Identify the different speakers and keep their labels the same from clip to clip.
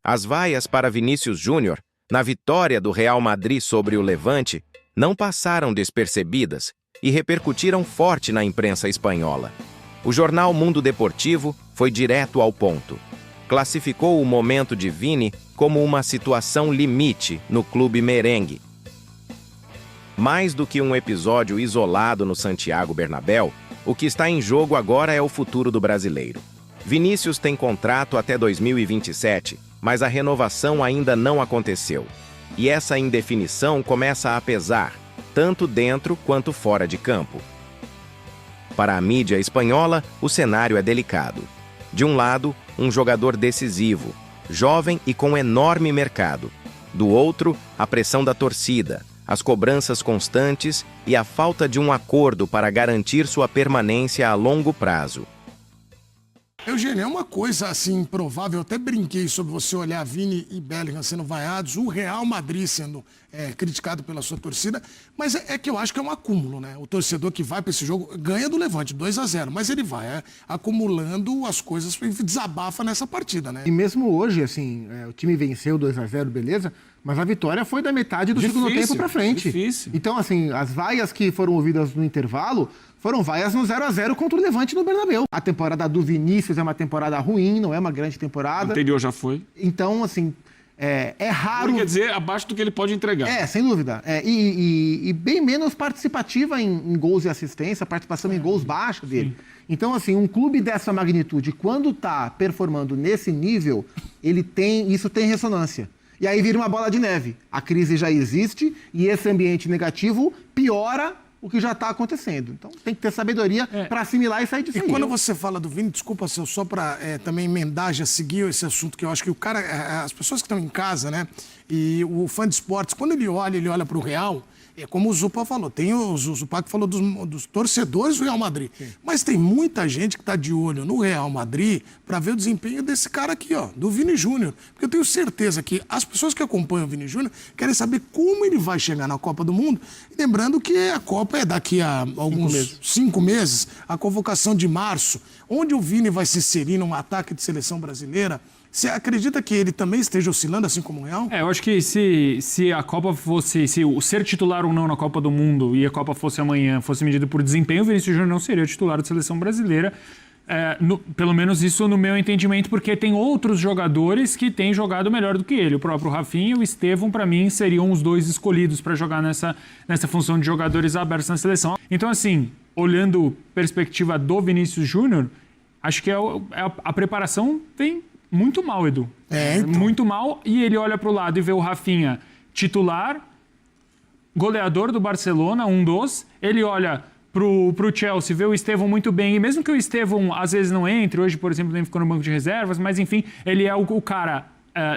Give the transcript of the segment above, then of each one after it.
Speaker 1: As vaias para Vinícius Júnior, na vitória do Real Madrid sobre o Levante, não passaram despercebidas e repercutiram forte na imprensa espanhola. O jornal Mundo Deportivo foi direto ao ponto. Classificou o momento de Vini como uma situação limite no clube merengue. Mais do que um episódio isolado no Santiago Bernabéu, o que está em jogo agora é o futuro do brasileiro. Vinícius tem contrato até 2027, mas a renovação ainda não aconteceu. E essa indefinição começa a pesar, tanto dentro quanto fora de campo. Para a mídia espanhola, o cenário é delicado. De um lado, um jogador decisivo, jovem e com enorme mercado. Do outro, a pressão da torcida, as cobranças constantes e a falta de um acordo para garantir sua permanência a longo prazo.
Speaker 2: Eugênio, é uma coisa assim improvável, eu até brinquei sobre você olhar Vini e Bellingham sendo vaiados, o Real Madrid sendo criticado pela sua torcida, mas é que eu acho que é um acúmulo, né? O torcedor que vai para esse jogo ganha do Levante, 2-0, mas ele vai acumulando as coisas e desabafa nessa partida, né?
Speaker 3: E mesmo hoje, assim, o time venceu 2-0, beleza, mas a vitória foi da metade do segundo tempo para frente.
Speaker 4: Difícil.
Speaker 3: Então, assim, as vaias que foram ouvidas no intervalo foram vaias no 0-0 contra o Levante no Bernabéu. A temporada do Vinícius é uma temporada ruim, não é uma grande temporada.
Speaker 4: O anterior já foi.
Speaker 3: Então, assim, é raro...
Speaker 4: Quer dizer, abaixo do que ele pode entregar.
Speaker 3: Sem dúvida. E bem menos participativa em gols e assistência, participação em gols baixa dele. Sim. Então, assim, um clube dessa magnitude, quando tá performando nesse nível, isso tem ressonância. E aí vira uma bola de neve. A crise já existe e esse ambiente negativo piora o que já está acontecendo. Então tem que ter sabedoria para assimilar e sair disso.
Speaker 2: E quando você fala do Vini, desculpa, só para também emendar, já seguiu esse assunto, que eu acho que o cara, as pessoas que estão em casa, né, e o fã de esportes, quando ele olha para o Real, é como o Zupa falou, tem o Zupa que falou dos torcedores do Real Madrid. Sim. Mas tem muita gente que está de olho no Real Madrid para ver o desempenho desse cara aqui, ó, do Vini Júnior. Porque eu tenho certeza que as pessoas que acompanham o Vini Júnior querem saber como ele vai chegar na Copa do Mundo. E lembrando que a Copa é daqui a alguns 5 meses, a convocação de março, onde o Vini vai se inserir num ataque de seleção brasileira. Você acredita que ele também esteja oscilando, assim como o Real?
Speaker 4: Eu acho que se a Copa fosse... Se o ser titular ou não na Copa do Mundo e a Copa fosse amanhã, fosse medido por desempenho, o Vinícius Júnior não seria titular da seleção brasileira. Pelo menos isso no meu entendimento, porque tem outros jogadores que têm jogado melhor do que ele. O próprio Rafinha e o Estevão, para mim, seriam os dois escolhidos para jogar nessa função de jogadores abertos na seleção. Então, assim, olhando perspectiva do Vinícius Júnior, acho que a preparação vem muito mal, Edu.
Speaker 2: Então.
Speaker 4: Muito mal. E ele olha para o lado e vê o Rafinha titular, goleador do Barcelona, um dos. Ele olha pro Chelsea, vê o Estevão muito bem. E mesmo que o Estevão às vezes não entre, hoje, por exemplo, nem ficou no banco de reservas, mas enfim, ele é o cara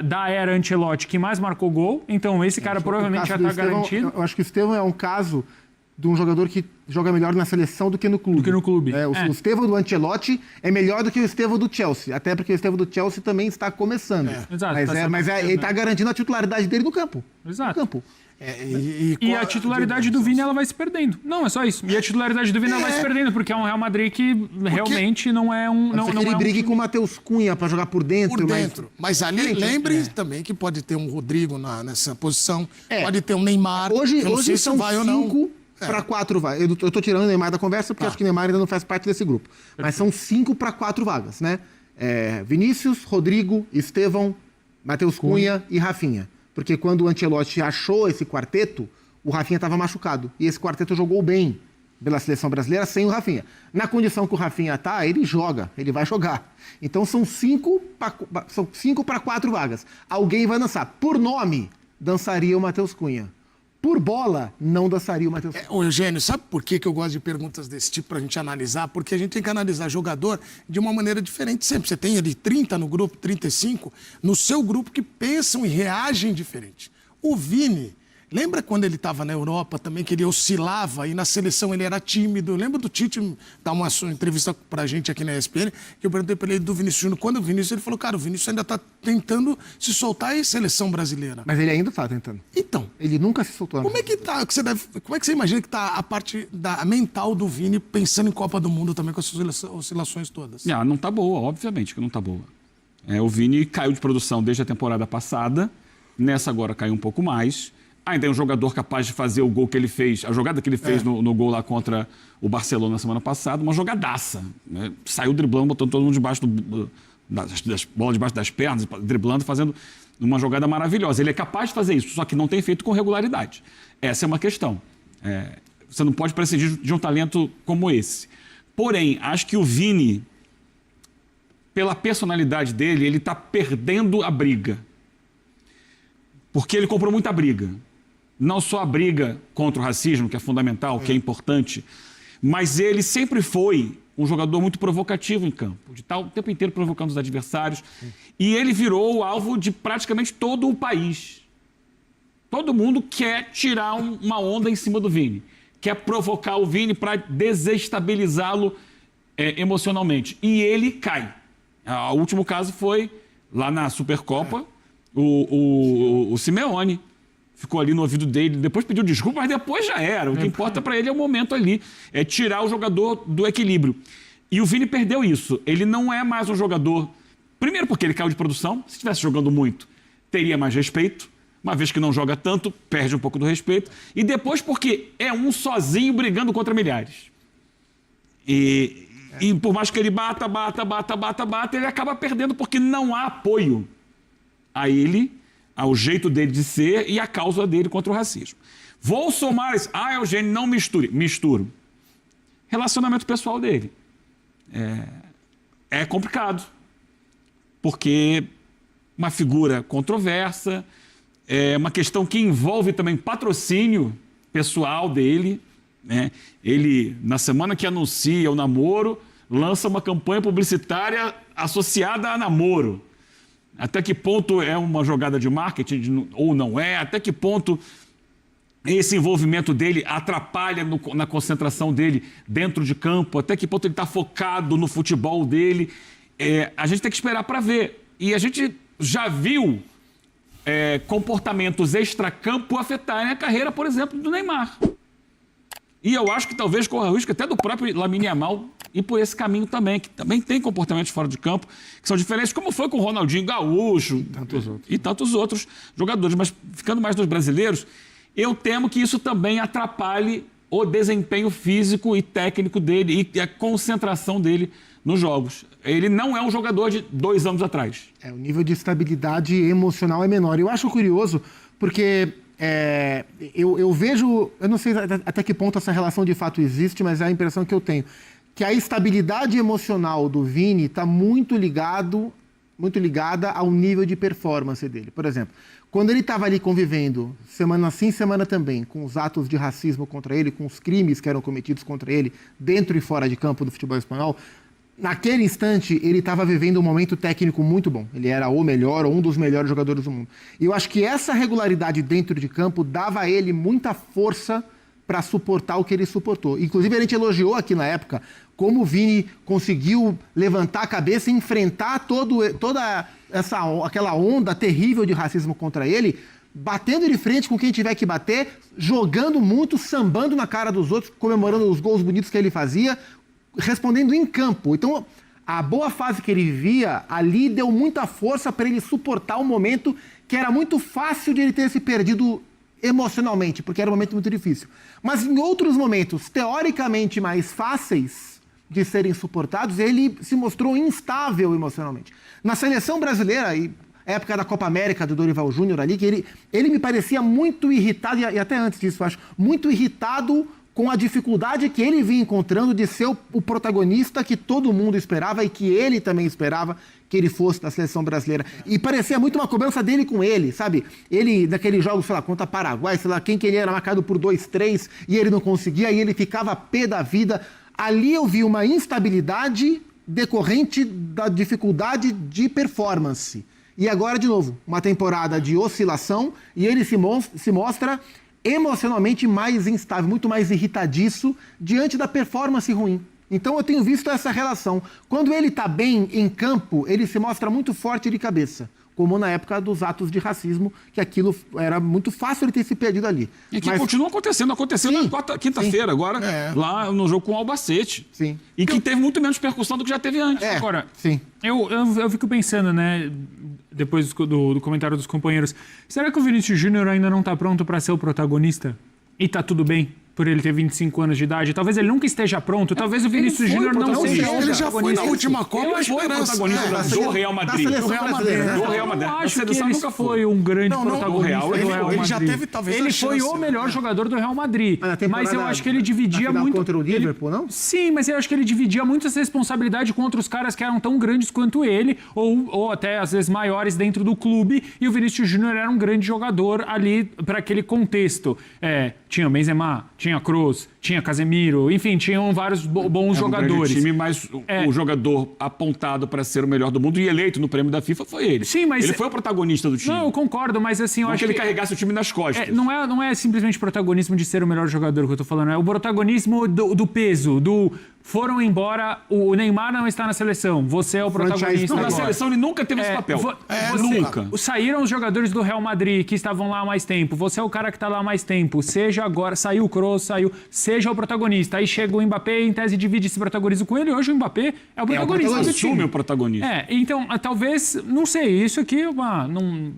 Speaker 4: da era Ancelotti que mais marcou gol. Então esse cara provavelmente já está garantido.
Speaker 3: Eu acho que o Estevão é um caso de um jogador que joga melhor na seleção do que no clube. O Estevão do Ancelotti é melhor do que o Estevão do Chelsea, até porque o Estevão do Chelsea também está começando.
Speaker 4: Exato,
Speaker 3: mas ele está garantindo a titularidade dele no campo.
Speaker 4: Exato.
Speaker 3: No campo.
Speaker 4: E a titularidade do Vini, ela vai se perdendo. Não, é só isso. E a titularidade do Vini, ela vai se perdendo, porque é um Real Madrid que realmente não é um...
Speaker 3: Não, ele brigue com o Matheus Cunha para jogar por dentro.
Speaker 2: Por dentro. Mas ali, lembre também que pode ter um Rodrigo nessa posição, pode ter um Neymar.
Speaker 3: Hoje são 5 para 4 vagas. Eu tô tirando o Neymar da conversa, porque acho que o Neymar ainda não faz parte desse grupo. Mas são 5 para 4 vagas, né? Vinícius, Rodrigo, Estevão, Matheus Cunha e Rafinha. Porque quando o Ancelotti achou esse quarteto, o Rafinha estava machucado. E esse quarteto jogou bem pela seleção brasileira sem o Rafinha. Na condição que o Rafinha tá, ele joga, ele vai jogar. Então são 5 para 4 vagas. Alguém vai dançar. Por nome, dançaria o Matheus Cunha. Por bola, não dançaria o Matheus Cunha.
Speaker 2: Ô, Eugênio, sabe por que eu gosto de perguntas desse tipo pra gente analisar? Porque a gente tem que analisar jogador de uma maneira diferente sempre. Você tem ali 30 no grupo, 35, no seu grupo que pensam e reagem diferente. O Vini, lembra quando ele estava na Europa também, que ele oscilava e na seleção ele era tímido? Lembra do Tite dar uma entrevista pra gente aqui na ESPN, que eu perguntei pra ele do Vinícius Júnior. Quando o Vinícius, ele falou, cara, o Vinícius ainda tá tentando se soltar em seleção brasileira.
Speaker 3: Mas ele ainda tá tentando.
Speaker 2: Então.
Speaker 3: Ele nunca se soltou.
Speaker 2: Como é que tá? Como é que você imagina que tá a parte mental do Vini pensando em Copa do Mundo também com essas oscilações todas?
Speaker 4: Não tá boa, obviamente que não tá boa.
Speaker 5: O Vini caiu de produção desde a temporada passada, nessa agora caiu um pouco mais. Ainda é um jogador capaz de fazer o gol que ele fez, a jogada que ele fez no gol lá contra o Barcelona na semana passada, uma jogadaça. Né? Saiu driblando, botando todo mundo debaixo das bolas debaixo das pernas, driblando, fazendo uma jogada maravilhosa. Ele é capaz de fazer isso, só que não tem feito com regularidade. Essa é uma questão. Você não pode prescindir de um talento como esse. Porém, acho que o Vini, pela personalidade dele, ele está perdendo a briga. Porque ele comprou muita briga. Não só a briga contra o racismo, que é fundamental, que é importante, mas ele sempre foi um jogador muito provocativo em campo, de estar o tempo inteiro provocando os adversários. E ele virou o alvo de praticamente todo o país. Todo mundo quer tirar uma onda em cima do Vini. Quer provocar o Vini para desestabilizá-lo emocionalmente. E ele cai. O último caso foi lá na Supercopa, o Simeone ficou ali no ouvido dele, depois pediu desculpa, mas depois já era. O que importa para ele é o momento ali, é tirar o jogador do equilíbrio. E o Vini perdeu isso. Ele não é mais um jogador... Primeiro porque ele caiu de produção. Se estivesse jogando muito, teria mais respeito. Uma vez que não joga tanto, perde um pouco do respeito. E depois porque é um sozinho brigando contra milhares. E por mais que ele bata, ele acaba perdendo porque não há apoio a ele, ao jeito dele de ser e à causa dele contra o racismo. Vou somar isso. Eugênio, não misture. Misturo. Relacionamento pessoal dele. É complicado. Porque uma figura controversa, é uma questão que envolve também patrocínio pessoal dele. Né? Ele, na semana que anuncia o namoro, lança uma campanha publicitária associada a namoro. Até que ponto é uma jogada de marketing ou não é? Até que ponto esse envolvimento dele atrapalha na concentração dele dentro de campo? Até que ponto ele está focado no futebol dele? A gente tem que esperar para ver. E a gente já viu comportamentos extracampo afetarem a carreira, por exemplo, do Neymar. E eu acho que talvez corra o risco até do próprio Lamine Yamal ir por esse caminho também, que também tem comportamentos fora de campo que são diferentes, como foi com o Ronaldinho Gaúcho e tantos outros jogadores. Mas ficando mais dos brasileiros, eu temo que isso também atrapalhe o desempenho físico e técnico dele e a concentração dele nos jogos. Ele não é um jogador de 2 anos atrás.
Speaker 3: O nível de estabilidade emocional é menor. Eu acho curioso porque... eu vejo, eu não sei até que ponto essa relação de fato existe, mas é a impressão que eu tenho, que a estabilidade emocional do Vini está muito ligada ao nível de performance dele. Por exemplo, quando ele estava ali convivendo, semana sim, semana também, com os atos de racismo contra ele, com os crimes que eram cometidos contra ele, dentro e fora de campo do futebol espanhol, naquele instante, ele estava vivendo um momento técnico muito bom. Ele era o melhor, ou um dos melhores jogadores do mundo. E eu acho que essa regularidade dentro de campo dava a ele muita força para suportar o que ele suportou. Inclusive, a gente elogiou aqui na época como o Vini conseguiu levantar a cabeça e enfrentar toda aquela onda terrível de racismo contra ele, batendo de frente com quem tiver que bater, jogando muito, sambando na cara dos outros, comemorando os gols bonitos que ele fazia, respondendo em campo. Então, a boa fase que ele vivia ali deu muita força para ele suportar um momento que era muito fácil de ele ter se perdido emocionalmente, porque era um momento muito difícil. Mas em outros momentos, teoricamente mais fáceis de serem suportados, ele se mostrou instável emocionalmente. Na seleção brasileira, e época da Copa América do Dorival Júnior ali, que ele me parecia muito irritado, e até antes disso, eu acho, muito irritado com a dificuldade que ele vinha encontrando de ser o protagonista que todo mundo esperava e que ele também esperava que ele fosse da seleção brasileira. E parecia muito uma cobrança dele com ele, sabe? Ele, naqueles jogos, sei lá, contra Paraguai, sei lá, quem que ele era marcado por 2-3 e ele não conseguia, e ele ficava pé da vida. Ali eu vi uma instabilidade decorrente da dificuldade de performance. E agora, de novo, uma temporada de oscilação e ele se mostra emocionalmente mais instável, muito mais irritadiço diante da performance ruim. Então eu tenho visto essa relação. Quando ele está bem em campo, ele se mostra muito forte de cabeça. como na época dos atos de racismo, que aquilo era muito fácil ele ter se perdido ali.
Speaker 5: E que continua acontecendo. Aconteceu
Speaker 3: Sim,
Speaker 5: na quinta-feira, agora, lá no jogo com o Albacete.
Speaker 3: Sim.
Speaker 5: E que teve muito menos percussão do que já teve antes.
Speaker 4: Agora,
Speaker 3: sim.
Speaker 4: Eu fico pensando, né, depois do comentário dos companheiros, será que o Vinícius Júnior ainda não está pronto para ser o protagonista? E tá tudo bem? Por ele ter 25 anos de idade. Talvez ele nunca esteja pronto. Talvez o Vinícius Júnior não seja.
Speaker 2: Ele já foi na última Copa.
Speaker 5: Ele foi protagonista do Real Madrid.
Speaker 3: Da seleção brasileira.
Speaker 5: Do Real Madrid.
Speaker 4: Eu acho que ele nunca foi um grande protagonista do Real Madrid.
Speaker 2: Ele já teve, talvez,
Speaker 4: ele
Speaker 2: a
Speaker 4: foi
Speaker 2: chance,
Speaker 4: o melhor jogador do Real Madrid. Mas eu acho que ele dividia muito...
Speaker 3: contra o Liverpool, não?
Speaker 4: Sim, mas eu acho que ele dividia muito essa responsabilidade com outros caras que eram tão grandes quanto ele, ou até às vezes maiores dentro do clube, e o Vinícius Júnior era um grande jogador ali para aquele contexto. Tinha Benzema, tinha Kroos, tinha Casemiro, enfim, tinham vários bons jogadores.
Speaker 5: Um time, mas o jogador apontado para ser o melhor do mundo e eleito no prêmio da FIFA foi ele.
Speaker 4: Sim, mas...
Speaker 5: Ele foi o protagonista do time.
Speaker 4: Não, eu concordo, mas assim... eu acho
Speaker 5: que ele carregasse o time nas costas.
Speaker 4: Não é simplesmente protagonismo de ser o melhor jogador que eu tô falando, é o protagonismo do peso, foram embora, o Neymar não está na seleção, você é o protagonista.
Speaker 5: Na seleção ele nunca teve esse papel.
Speaker 4: Nunca. Saíram os jogadores do Real Madrid que estavam lá há mais tempo, você é o cara que está lá há mais tempo, seja agora, saiu o Kroos, seja o protagonista. Aí chega o Mbappé e em tese divide esse protagonismo com ele, hoje o Mbappé é o protagonista do time.
Speaker 5: Assume o protagonista.
Speaker 4: Então, talvez, não sei, isso aqui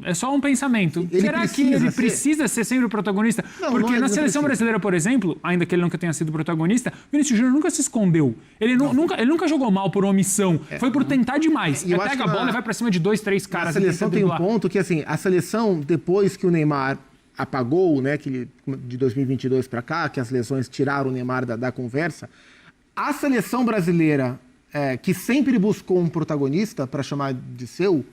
Speaker 4: é só um pensamento. Será que ele precisa ser sempre o protagonista? Porque na seleção brasileira, por exemplo, ainda que ele nunca tenha sido protagonista, Vinícius Júnior nunca se escondeu. Ele nunca jogou mal por omissão. Foi por tentar demais. Ele pega a bola e vai pra cima de 2, 3 caras.
Speaker 3: A seleção tem um ponto que, assim, a seleção, depois que o Neymar apagou, né, de 2022 para cá, que as lesões tiraram o Neymar da conversa, a seleção brasileira, que sempre buscou um protagonista para chamar de seu,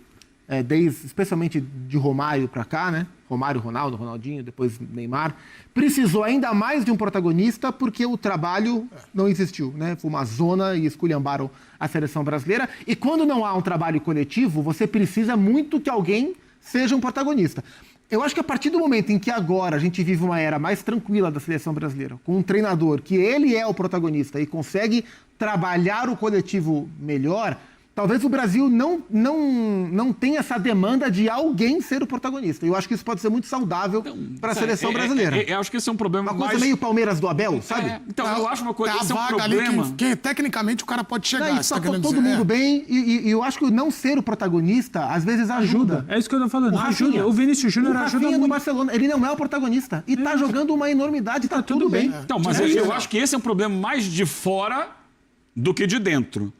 Speaker 3: especialmente de Romário para cá, né? Romário, Ronaldo, Ronaldinho, depois Neymar, precisou ainda mais de um protagonista porque o trabalho não existiu, né? Foi uma zona e esculhambaram a seleção brasileira. E quando não há um trabalho coletivo, você precisa muito que alguém seja um protagonista. Eu acho que a partir do momento em que agora a gente vive uma era mais tranquila da seleção brasileira, com um treinador que ele é o protagonista e consegue trabalhar o coletivo melhor, talvez o Brasil não tenha essa demanda de alguém ser o protagonista. Eu acho que isso pode ser muito saudável para a seleção brasileira.
Speaker 5: Eu acho que esse é um problema
Speaker 3: uma coisa meio Palmeiras do Abel, sabe?
Speaker 5: Então, eu acho uma coisa...
Speaker 2: É a
Speaker 5: esse
Speaker 2: vaga
Speaker 5: é um problema.
Speaker 2: ali que tecnicamente o cara pode chegar.
Speaker 3: Não, todo mundo bem e eu acho que o não ser o protagonista às vezes ajuda.
Speaker 4: É isso que eu tô falando.
Speaker 3: Ajuda.
Speaker 4: O Vinícius Júnior ajuda muito.
Speaker 3: No Barcelona, ele não é o protagonista. E tá jogando uma enormidade, tá tudo bem.
Speaker 5: Então, mas eu acho que esse é um problema mais de fora do que de dentro.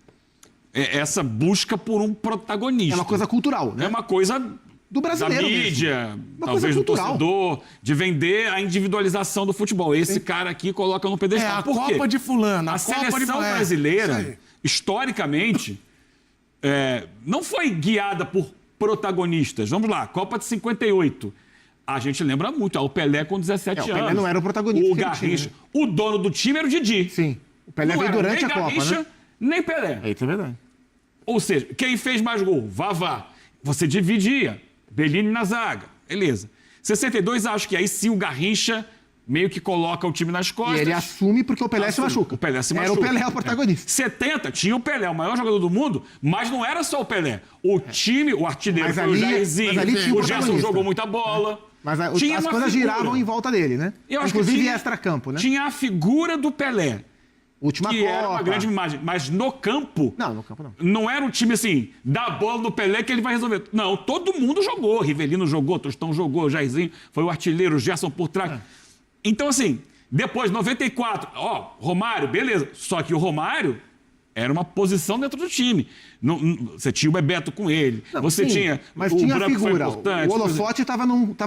Speaker 5: Essa busca por um protagonista.
Speaker 3: É uma coisa cultural, né?
Speaker 5: É uma coisa
Speaker 3: do brasileiro
Speaker 5: da mídia,
Speaker 3: uma
Speaker 5: talvez
Speaker 3: coisa
Speaker 5: do torcedor, de vender a individualização do futebol. Esse cara aqui coloca no pedestal.
Speaker 2: A
Speaker 5: Por quê?
Speaker 2: Copa de fulano,
Speaker 5: a seleção brasileira, historicamente, não foi guiada por protagonistas. Vamos lá, Copa de 58. A gente lembra muito, o Pelé com 17 anos.
Speaker 3: O Pelé não era o protagonista.
Speaker 5: O Garrincha. O dono do time era o Didi.
Speaker 3: Sim. O Pelé veio durante a Copa, né?
Speaker 5: Nem Pelé.
Speaker 3: Isso é verdade.
Speaker 5: Ou seja, quem fez mais gol? Vavá. Você dividia. Bellini na zaga. Beleza. 62, acho que aí sim o Garrincha meio que coloca o time nas costas.
Speaker 3: E ele assume porque o Pelé se machuca.
Speaker 5: O Pelé se machuca.
Speaker 3: Era o Pelé o protagonista.
Speaker 5: 70, tinha o Pelé, o maior jogador do mundo, mas não era só o Pelé. O time, o artilheiro foi o Jairzinho, o Gerson jogou muita bola.
Speaker 3: Mas as coisas giravam em volta dele, né? Inclusive extra-campo, né?
Speaker 5: Tinha a figura do Pelé.
Speaker 3: Última
Speaker 5: que
Speaker 3: Copa.
Speaker 5: Era uma grande imagem. Mas no campo...
Speaker 3: Não, no campo não.
Speaker 5: Não era um time assim, dá a bola no Pelé que ele vai resolver. Não, todo mundo jogou. Rivelino jogou, Tostão jogou, Jairzinho foi o artilheiro, o Gerson por trás. Então, assim, depois, 94, Romário, beleza. Só que o Romário era uma posição dentro do time. Você tinha o Bebeto com ele.
Speaker 3: Não,
Speaker 5: você tinha
Speaker 3: mas
Speaker 5: o
Speaker 3: tinha
Speaker 5: Branco,
Speaker 3: a figura.
Speaker 5: foi importante.
Speaker 3: O holofote estava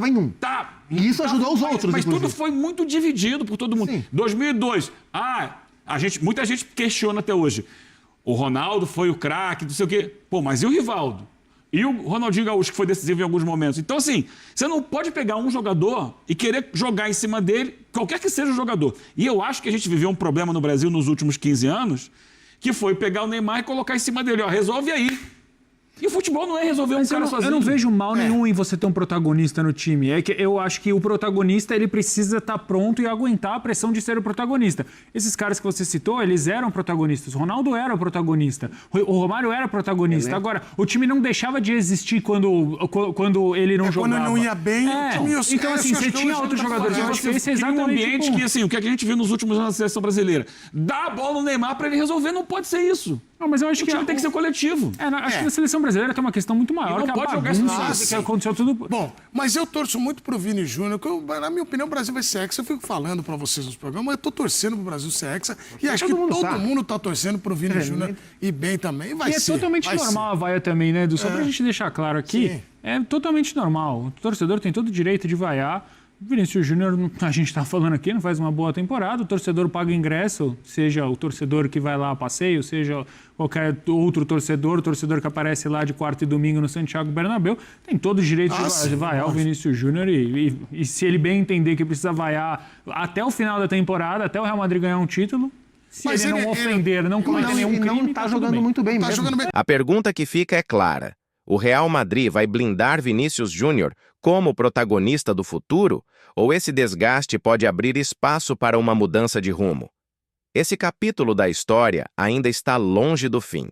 Speaker 3: em um.
Speaker 5: Tá.
Speaker 3: E isso ajudou os outros,
Speaker 5: Mas
Speaker 3: inclusive.
Speaker 5: tudo foi muito dividido por todo mundo.
Speaker 3: Sim.
Speaker 5: 2002, muita gente questiona até hoje. O Ronaldo foi o craque, não sei o quê. Pô, mas e o Rivaldo? E o Ronaldinho Gaúcho, que foi decisivo em alguns momentos. Então, assim, você não pode pegar um jogador e querer jogar em cima dele, qualquer que seja o jogador. E eu acho que a gente viveu um problema no Brasil nos últimos 15 anos, que foi pegar o Neymar e colocar em cima dele. Resolve aí. E o futebol não é resolver
Speaker 4: Mas
Speaker 5: um cara sozinho.
Speaker 4: eu não vejo mal nenhum em você ter um protagonista no time. É que eu acho que o protagonista ele precisa estar pronto e aguentar a pressão de ser o protagonista. Esses caras que você citou, eles eram protagonistas. O Ronaldo era o protagonista. O Romário era protagonista. Agora, o time não deixava de existir quando ele não jogava.
Speaker 2: Quando não ia bem, o time ia...
Speaker 4: Então, assim, você tinha outros jogadores. Eu acho que esse é
Speaker 5: Cria um
Speaker 4: exatamente
Speaker 5: ambiente que, assim, o que a gente viu nos últimos anos na seleção brasileira. Dá a bola no Neymar pra ele resolver, não pode ser isso.
Speaker 4: Não, mas eu acho
Speaker 5: O time tem que ser coletivo.
Speaker 4: Acho que na seleção brasileira tem uma questão muito maior.
Speaker 5: E não
Speaker 4: que
Speaker 5: pode
Speaker 4: a
Speaker 5: jogar isso
Speaker 4: bagunça,
Speaker 5: assim.
Speaker 4: que aconteceu tudo.
Speaker 2: Bom, mas eu torço muito pro Vini Júnior, que na minha opinião o Brasil vai ser hexa. Eu fico falando pra vocês nos programas, mas eu tô torcendo pro Brasil ser hexa. E acho que todo mundo tá torcendo pro Vini Júnior e bem também. Vai ser.
Speaker 4: É totalmente normal a vaia também, né, Edu? Só pra gente deixar claro aqui,
Speaker 2: Sim.
Speaker 4: é totalmente normal. O torcedor tem todo o direito de vaiar. O Vinícius Júnior, a gente tá falando aqui, não faz uma boa temporada. O torcedor paga ingresso, seja o torcedor que vai lá a passeio, seja qualquer outro torcedor, o torcedor que aparece lá de quarta e domingo no Santiago Bernabéu, tem todo o direito de vaiar o Vinícius Júnior e se ele bem entender que precisa vaiar até o final da temporada, até o Real Madrid ganhar um título, se ele não ofender, não cometer nenhum crime,
Speaker 3: não tá jogando muito bem
Speaker 2: Tá
Speaker 3: mesmo.
Speaker 2: jogando bem.
Speaker 1: A pergunta que fica é clara. O Real Madrid vai blindar Vinícius Júnior como protagonista do futuro? Ou esse desgaste pode abrir espaço para uma mudança de rumo? Esse capítulo da história ainda está longe do fim.